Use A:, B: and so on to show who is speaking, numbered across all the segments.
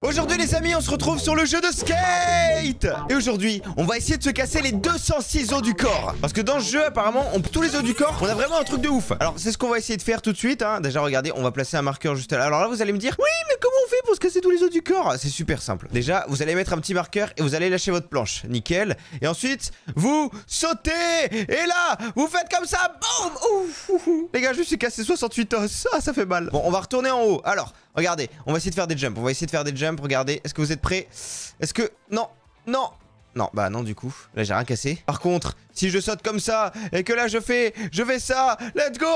A: Aujourd'hui les amis, on se retrouve sur le jeu de skate. Et aujourd'hui, on va essayer de se casser les 206 os du corps. Parce que dans ce jeu, apparemment, tous les os du corps, on a vraiment un truc de ouf. Alors c'est ce qu'on va essayer de faire tout de suite hein. Déjà regardez, on va placer un marqueur juste là. Alors là vous allez me dire, oui mais comment on fait pour se casser tous les os du corps? C'est super simple. Déjà, vous allez mettre un petit marqueur et vous allez lâcher votre planche. Nickel. Et ensuite, vous sautez. Et là, vous faites comme ça. Boum. Ouf, ouf, ouf. Les gars, je me suis cassé 68 os. Ah, ça fait mal. Bon, on va retourner en haut. Alors, regardez, on va essayer de faire des jumps. On va essayer de faire des jumps. Regardez, est-ce que vous êtes prêts? Est-ce que... Non, non. Non, bah non du coup, là j'ai rien cassé. Par contre, si je saute comme ça et que là je fais ça, let's go.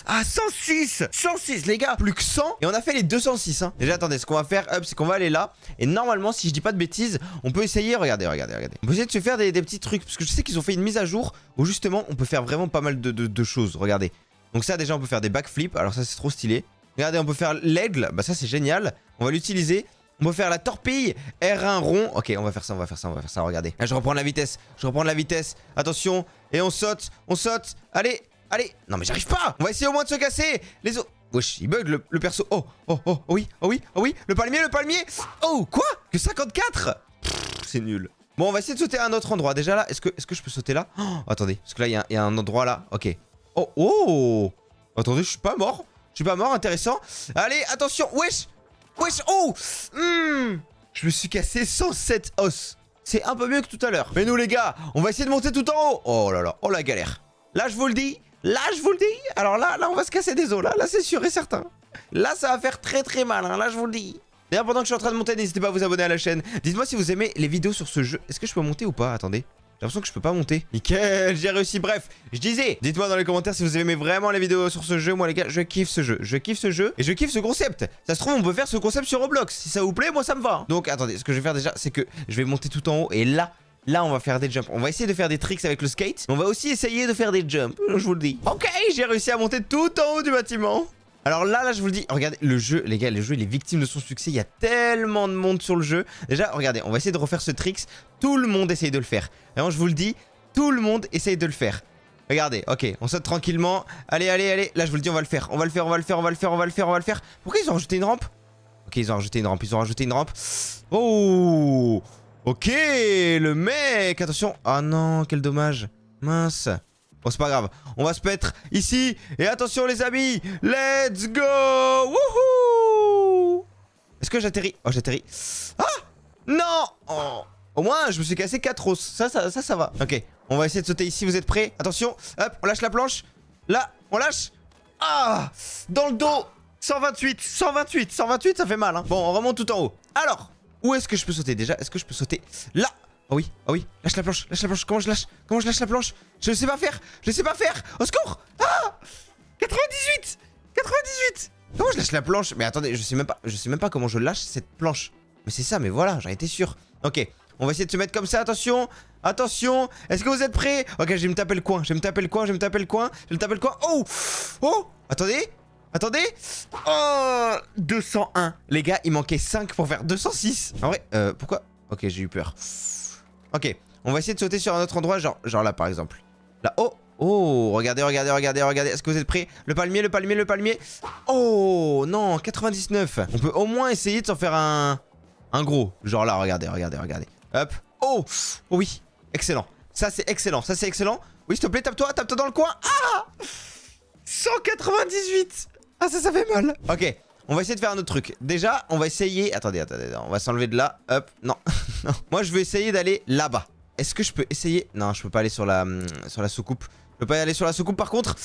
A: Ah 106 les gars, plus que 100 et on a fait les 206 hein. Déjà attendez, ce qu'on va faire, c'est qu'on va aller là. Et normalement, si je dis pas de bêtises, on peut essayer, regardez. On peut essayer de se faire des petits trucs. Parce que je sais qu'ils ont fait une mise à jour où justement on peut faire vraiment pas mal de choses, regardez. Donc ça déjà on peut faire des backflips, alors ça c'est trop stylé. Regardez, on peut faire l'aigle, bah ça c'est génial. On va l'utiliser. On peut faire la torpille, R1 rond. Ok, on va faire ça, regardez. Là, je reprends la vitesse, Attention, et on saute. Allez. Non, mais j'arrive pas. On va essayer au moins de se casser les os. Wesh, il bug le perso. Oh, oui. Le palmier. Oh, quoi? Que 54? C'est nul. Bon, on va essayer de sauter à un autre endroit. Déjà là, est-ce que je peux sauter là? Attendez, parce que là, il y a un endroit là. Ok. Oh. Attendez, je suis pas mort. Intéressant. Allez, attention, wesh, oh. Je me suis cassé 107 os. C'est un peu mieux que tout à l'heure. Mais nous les gars, on va essayer de monter tout en haut. Oh là là, oh la galère. Là je vous le dis. Alors là on va se casser des os. Là c'est sûr et certain. Là ça va faire très mal hein. Là je vous le dis. D'ailleurs pendant que je suis en train de monter, n'hésitez pas à vous abonner à la chaîne. Dites-moi si vous aimez les vidéos sur ce jeu. Est-ce que je peux monter ou pas? Attendez. J'ai l'impression que je peux pas monter. Nickel, j'ai réussi. Bref, je disais, dites-moi dans les commentaires si vous aimez vraiment les vidéos sur ce jeu. Moi les gars, je kiffe ce jeu. Et je kiffe ce concept. Ça se trouve, on peut faire ce concept sur Roblox. Si ça vous plaît, moi ça me va. Donc attendez, ce que je vais faire déjà, c'est que je vais monter tout en haut. Et là, on va faire des jumps. On va essayer de faire des tricks avec le skate. On va aussi essayer de faire des jumps. Je vous le dis. Ok, j'ai réussi à monter tout en haut du bâtiment. Alors là, je vous le dis, regardez, le jeu, les gars, il est victime de son succès. Il y a tellement de monde sur le jeu. Déjà, regardez, on va essayer de refaire ce trick. Tout le monde essaye de le faire. Vraiment, je vous le dis, tout le monde essaye de le faire. Regardez, ok, on saute tranquillement. Allez. Là, je vous le dis, on va le faire. Pourquoi ils ont rajouté une rampe? Ok, ils ont rajouté une rampe. Oh, ok, le mec. Attention. Ah non, quel dommage. Mince. Bon, c'est pas grave. On va se mettre ici. Et attention, les amis. Let's go. Wouhou. Est-ce que j'atterris? Oh, j'atterris. Ah non. Oh. Au moins, je me suis cassé 4 os. Ça va. Ok, on va essayer de sauter ici. Vous êtes prêts? Attention. Hop, on lâche la planche. Là, on lâche. Ah, dans le dos. 128, ça fait mal. Hein. Bon, on remonte tout en haut. Alors, où est-ce que je peux sauter déjà? Est-ce que je peux sauter là? Oh oui. Lâche la planche. Comment je lâche la planche? Je ne sais pas faire. Au secours. Ah, 98. Comment je lâche la planche? Mais attendez, je sais même pas comment je lâche cette planche. Mais c'est ça, mais voilà, j'en étais sûr. Ok, on va essayer de se mettre comme ça, attention. Est-ce que vous êtes prêts? Ok, je vais me taper le coin. Oh, attendez. Oh, 201. Les gars, il manquait 5 pour faire 206. En vrai, pourquoi? Ok, j'ai eu peur. Ok, on va essayer de sauter sur un autre endroit, genre là par exemple. Là, oh, regardez. Est-ce que vous êtes prêts? Le palmier. Oh, non, 99. On peut au moins essayer de s'en faire un gros. Genre là, regardez. Hop. Oh, oui, excellent. Ça, c'est excellent. Oui, s'il te plaît, tape-toi dans le coin. Ah, 198. Ah, ça fait mal. Ok, on va essayer de faire un autre truc. Déjà, on va essayer... Attendez, on va s'enlever de là. Hop, non. Moi, je vais essayer d'aller là-bas. Est-ce que je peux essayer? Non, je peux pas aller sur la soucoupe. Je peux pas aller sur la soucoupe, par contre.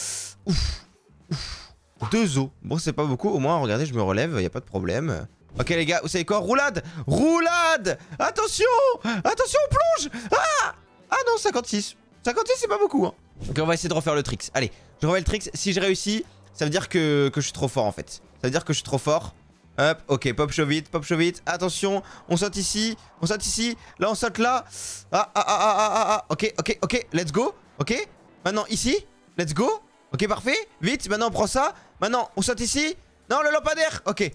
A: Ouf. 2 os. Bon, c'est pas beaucoup. Au moins, regardez, je me relève. Y a pas de problème. Ok, les gars, vous savez quoi? Roulade. Attention, on plonge. Ah non, 56, c'est pas beaucoup, hein. Ok, on va essayer de refaire le trick. Allez, je refais le trick. Si je réussis, ça veut dire que je suis trop fort, en fait. Hop, ok, pop show vite. Attention, on saute ici. Là, on saute là. Ok, let's go. Ok, maintenant ici, let's go. Ok, parfait. Vite, maintenant on prend ça. Maintenant, on saute ici. Non, le lampadaire. Ok.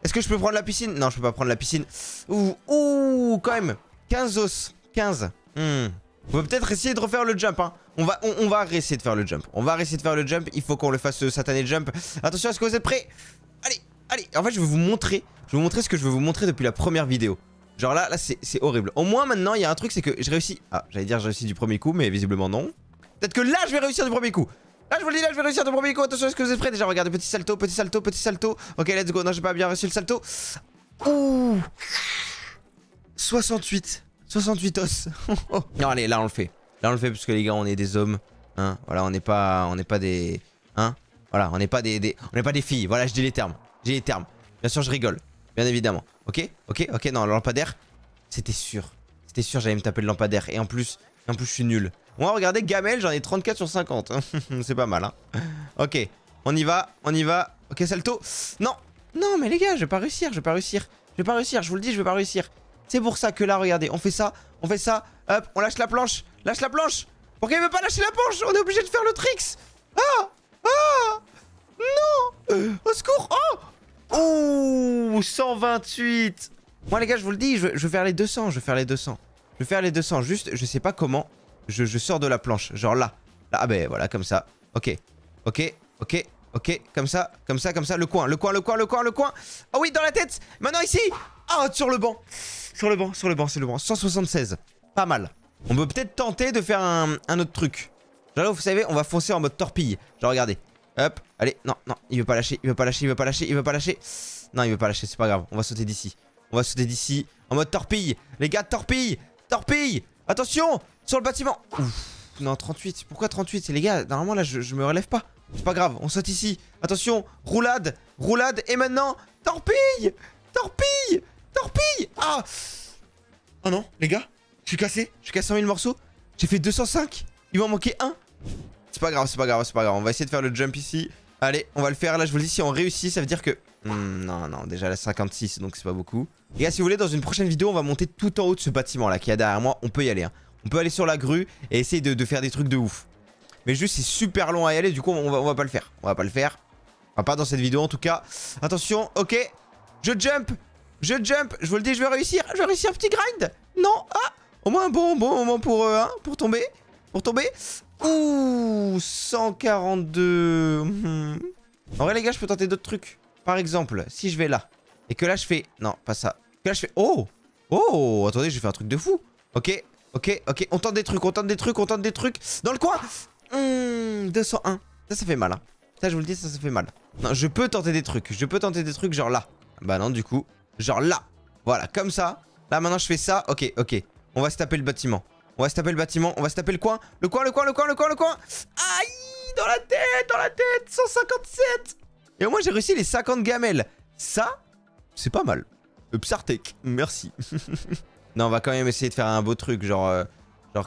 A: Est-ce que je peux prendre la piscine? Non, je peux pas prendre la piscine. Ouh, quand même. 15 os. 15. On peut peut-être essayer de refaire le jump, hein. On va essayer de faire le jump. Il faut qu'on le fasse, ce satané jump. Attention, est-ce que vous êtes prêts? Allez, en fait, je vais vous montrer ce que je veux vous montrer depuis la première vidéo. Genre là c'est horrible. Au moins maintenant, il y a un truc, c'est que je réussis. Ah, j'allais dire je réussis du premier coup, mais visiblement non. Peut-être que là, je vais réussir du premier coup. Là, je vous le dis, là, je vais réussir du premier coup. Attention, est-ce que vous êtes prêts? Déjà, regardez, petit salto, petit salto, petit salto. Ok, let's go. Non, j'ai pas bien réussi le salto. Ouh 68 os. Non, allez, là, on le fait. Là, on le fait parce que les gars, on est des hommes. Hein, voilà, on n'est pas des... Hein, voilà, on n'est pas des filles. Voilà, je dis les termes. J'ai les termes. Bien sûr, je rigole. Bien évidemment. Ok, non, le lampadaire. C'était sûr, j'allais me taper le lampadaire. Et en plus, je suis nul. Moi, regardez, gamelle, j'en ai 34 sur 50. Hein. C'est pas mal, hein. Ok, on y va. Ok, salto. Non, mais les gars, je vais pas réussir. Je vous le dis, je vais pas réussir. C'est pour ça que là, regardez, on fait ça. Hop, on lâche la planche. Pourquoi il veut pas lâcher la planche? On est obligé de faire le tricks. Non. Au secours. Oh, 128. Moi les gars, je vous le dis, je vais faire les 200. Juste, je sais pas comment je sors de la planche. Genre là. Ah ben voilà, comme ça. Ok. Comme ça. Le coin. Oh oui, dans la tête. Maintenant ici. Oh, sur le banc. 176. Pas mal. On peut peut-être tenter de faire un autre truc. Genre là, vous savez, on va foncer en mode torpille. Genre regardez. Hop, allez, non, il veut pas lâcher. Non, il veut pas lâcher, c'est pas grave. On va sauter d'ici. En mode torpille. Les gars, torpille. Attention, sur le bâtiment. Ouf, non, 38. Pourquoi 38? Les gars, normalement là, je me relève pas. C'est pas grave, on saute ici. Attention, roulade. Et maintenant, torpille. Ah. Oh non, les gars, je suis cassé en 1000 morceaux. J'ai fait 205. Il m'en manquait un. C'est pas grave. On va essayer de faire le jump ici. Allez, on va le faire. Là, je vous le dis, si on réussit, ça veut dire que... non, déjà la 56, donc c'est pas beaucoup. Les gars, si vous voulez, dans une prochaine vidéo, on va monter tout en haut de ce bâtiment là qui est derrière moi. On peut y aller, hein. On peut aller sur la grue et essayer de faire des trucs de ouf. Mais juste, c'est super long à y aller, du coup, on va pas le faire. Enfin, pas dans cette vidéo en tout cas. Attention, ok. Je jump. Je vous le dis, je vais réussir un petit grind. Non, au moins un bon moment pour tomber. Ouh, 142. En vrai, les gars, je peux tenter d'autres trucs. Par exemple, si je vais là et que là je fais... Non, pas ça. Que là je fais... Oh, attendez, j'ai fait un truc de fou. Ok. On tente des trucs. Dans le coin. 201. Ça fait mal, hein. Ça, je vous le dis, ça fait mal. Non, je peux tenter des trucs. Genre là. Bah non, du coup. Genre là. Voilà, comme ça. Là, maintenant, je fais ça. Ok. On va se taper le bâtiment. On va se taper le coin. Le coin. Aïe, dans la tête. 157. Et au moins, j'ai réussi les 50 gamelles. Ça, c'est pas mal. Psartek, merci. Non, on va quand même essayer de faire un beau truc. Genre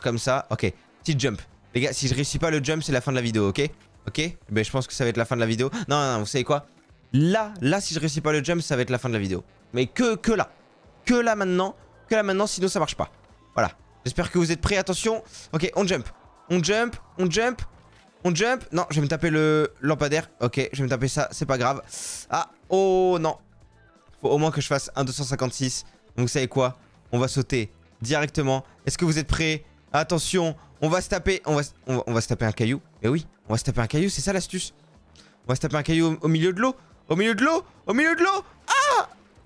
A: comme ça. Ok, petit jump. Les gars, si je réussis pas le jump, c'est la fin de la vidéo, ok? Ben, je pense que ça va être la fin de la vidéo. Non, vous savez quoi? Là, si je réussis pas le jump, ça va être la fin de la vidéo. Mais que là. Que là maintenant, sinon ça marche pas. Voilà. J'espère que vous êtes prêts, attention. Ok, on jump. Non, je vais me taper le lampadaire. Ok, je vais me taper ça, c'est pas grave. Ah, oh non. Faut au moins que je fasse un 256. Donc vous savez quoi? On va sauter directement. Est-ce que vous êtes prêts? Attention, on va se taper. On va se taper un caillou. Mais oui, on va se taper un caillou, c'est ça l'astuce. On va se taper un caillou au milieu de l'eau. Ah!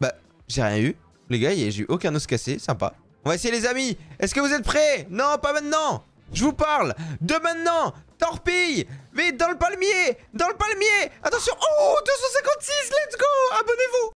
A: Bah, j'ai rien eu. Les gars, j'ai eu aucun os cassé, sympa. On va essayer les amis. Est-ce que vous êtes prêts? Non, pas maintenant. Je vous parle de maintenant. Torpille. Vite, dans le palmier. Attention. Oh, 256, let's go. Abonnez-vous.